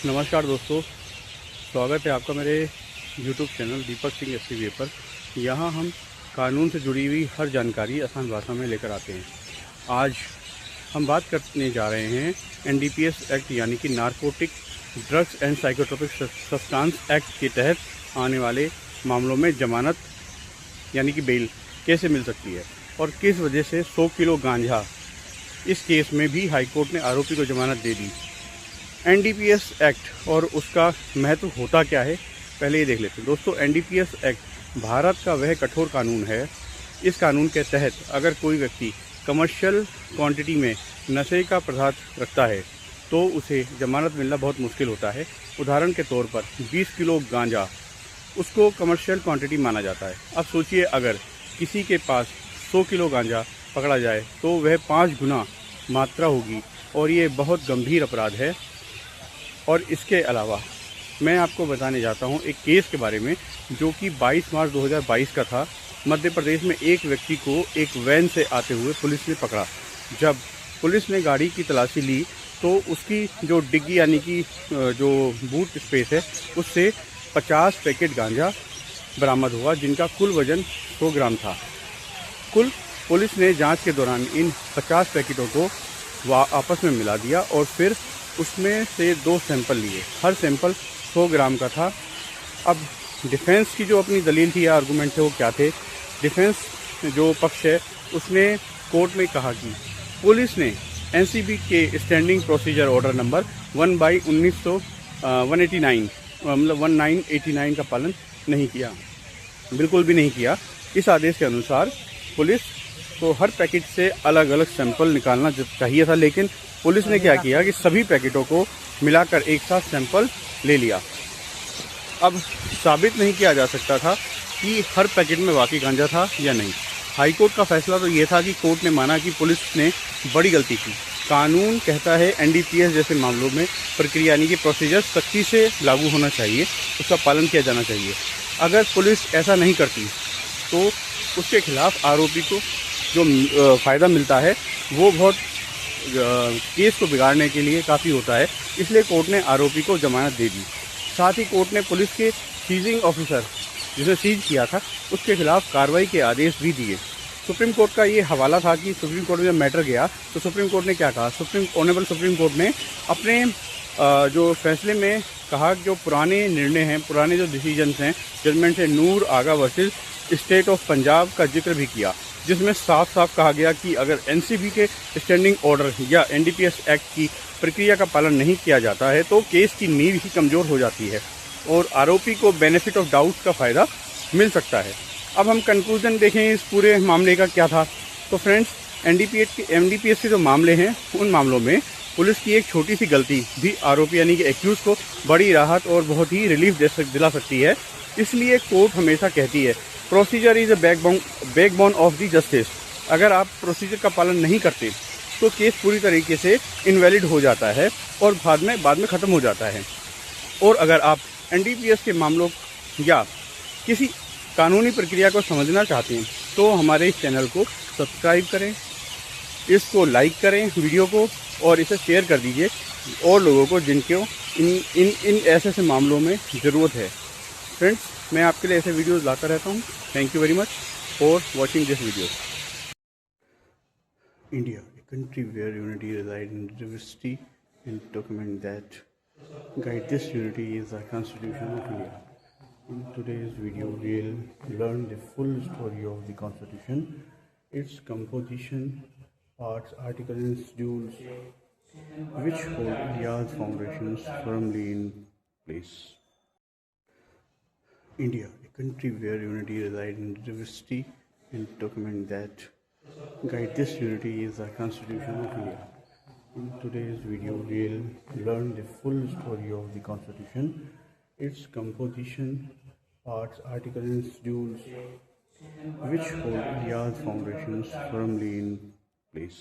नमस्कार दोस्तों, स्वागत है आपका मेरे YouTube channel Deepak Singh SCVA पर। यहाँ हम कानून से जुड़ी हुई हर जानकारी आसान भाषा में लेकर आते हैं। आज हम बात करने जा रहे हैं NDPS एक्ट यानी कि narcotic drugs and psychotropic substance act के तहत आने वाले मामलों में जमानत यानी कि बेल कैसे मिल सकती है और किस वजह से 100 किलो गांजा इस केस में भी हाईकोर्ट ने आरोपी को जमानत दे दी। NDPS एक्ट और उसका महत्व होता क्या है, पहले ये देख लेते हैं। दोस्तों, NDPS एक्ट भारत का वह कठोर कानून है। इस कानून के तहत अगर कोई व्यक्ति कमर्शियल क्वांटिटी में नशे का पदार्थ रखता है तो उसे जमानत मिलना बहुत मुश्किल होता है। उदाहरण के तौर पर 20 किलो गांजा उसको कमर्शियल क्वांटिटी माना जाता है। अब सोचिए, अगर किसी के पास 100 किलो गांजा पकड़ा जाए तो वह 5 गुना मात्रा होगी और ये बहुत गंभीर अपराध है। और इसके अलावा मैं आपको बताने जाता हूँ एक केस के बारे में जो कि 22 मार्च 2022 का था। मध्य प्रदेश में एक व्यक्ति को एक वैन से आते हुए पुलिस ने पकड़ा। जब पुलिस ने गाड़ी की तलाशी ली तो उसकी जो डिग्गी यानी कि जो बूट स्पेस है उससे 50 पैकेट गांजा बरामद हुआ, जिनका कुल वजन 100 ग्राम था। पुलिस ने जांच के दौरान इन 50 पैकेटों को आपस में मिला दिया और फिर उसमें से 2 सैंपल लिए। हर सैंपल 100 ग्राम का था। अब डिफेंस की जो अपनी दलील थी या आर्गूमेंट थे वो क्या थे? डिफेंस जो पक्ष है उसने कोर्ट में कहा कि पुलिस ने NCB के स्टैंडिंग प्रोसीजर ऑर्डर नंबर 1/1989 मतलब 1989 का पालन नहीं किया, बिल्कुल भी नहीं किया। इस आदेश के अनुसार पुलिस को हर पैकेट से अलग अलग सैंपल निकालना चाहिए था, लेकिन पुलिस ने क्या किया कि सभी पैकेटों को मिलाकर एक साथ सैंपल ले लिया। अब साबित नहीं किया जा सकता था कि हर पैकेट में वाकई गांजा था या नहीं। हाईकोर्ट का फैसला तो ये था कि कोर्ट ने माना कि पुलिस ने बड़ी गलती की। कानून कहता है NDPS जैसे मामलों में प्रक्रिया यानी कि प्रोसीजर सख्ती से लागू होना चाहिए, उसका पालन किया जाना चाहिए। अगर पुलिस ऐसा नहीं करती तो उसके खिलाफ आरोपी को जो फ़ायदा मिलता है वो बहुत केस को बिगाड़ने के लिए काफ़ी होता है। इसलिए कोर्ट ने आरोपी को जमानत दे दी। साथ ही कोर्ट ने पुलिस के सीजिंग ऑफिसर जिसे सीज किया था उसके खिलाफ कार्रवाई के आदेश भी दिए। सुप्रीम कोर्ट का ये हवाला था कि सुप्रीम कोर्ट में जब मैटर गया तो सुप्रीम कोर्ट ने क्या कहा? ऑनरेबल सुप्रीम कोर्ट ने अपने जो फैसले में कहा कि जो पुराने निर्णय हैं, पुराने जो डिसीजंस हैं, जजमेंट है नूर आगा वर्सेस स्टेट ऑफ पंजाब का जिक्र भी किया, जिसमें साफ साफ कहा गया कि अगर NCB के स्टैंडिंग ऑर्डर या NDPS एक्ट की प्रक्रिया का पालन नहीं किया जाता है तो केस की नींव ही कमज़ोर हो जाती है और आरोपी को बेनिफिट ऑफ डाउट का फ़ायदा मिल सकता है। अब हम कंक्लूजन देखें इस पूरे मामले का क्या था। तो फ्रेंड्स, NDPS के जो मामले हैं उन मामलों में पुलिस की एक छोटी सी गलती भी आरोपी यानी कि एक्यूज को बड़ी राहत और बहुत ही रिलीफ दिला सकती है। इसलिए कोर्ट हमेशा कहती है procedure is a backbone of the justice. अगर आप प्रोसीजर का पालन नहीं करते तो केस पूरी तरीके से इनवैलिड हो जाता है और बाद में ख़त्म हो जाता है। और अगर आप NDPS के मामलों या किसी कानूनी प्रक्रिया को समझना चाहते हैं तो हमारे इस चैनल को सब्सक्राइब करें, इसको लाइक करें वीडियो को और इसे शेयर कर दीजिए और लोगों को जिनको इन ऐसे मामलों में ज़रूरत है। फ्रेंड्स, मैं आपके लिए ऐसे वीडियोस लाता रहता हूँ। Thank you very much for watching this video. India, a country where unity resides in diversity and document that guide this unity is the Constitution of India. In today's video, we'll learn the full story of the Constitution, its composition, parts, articles, and schedules, which hold India's foundations firmly in place. India, a country where unity resides in diversity and document that guide this unity is the Constitution of India. In today's video, we'll learn the full story of the Constitution, its composition, parts, articles, and schedules, which hold India's foundations firmly in place.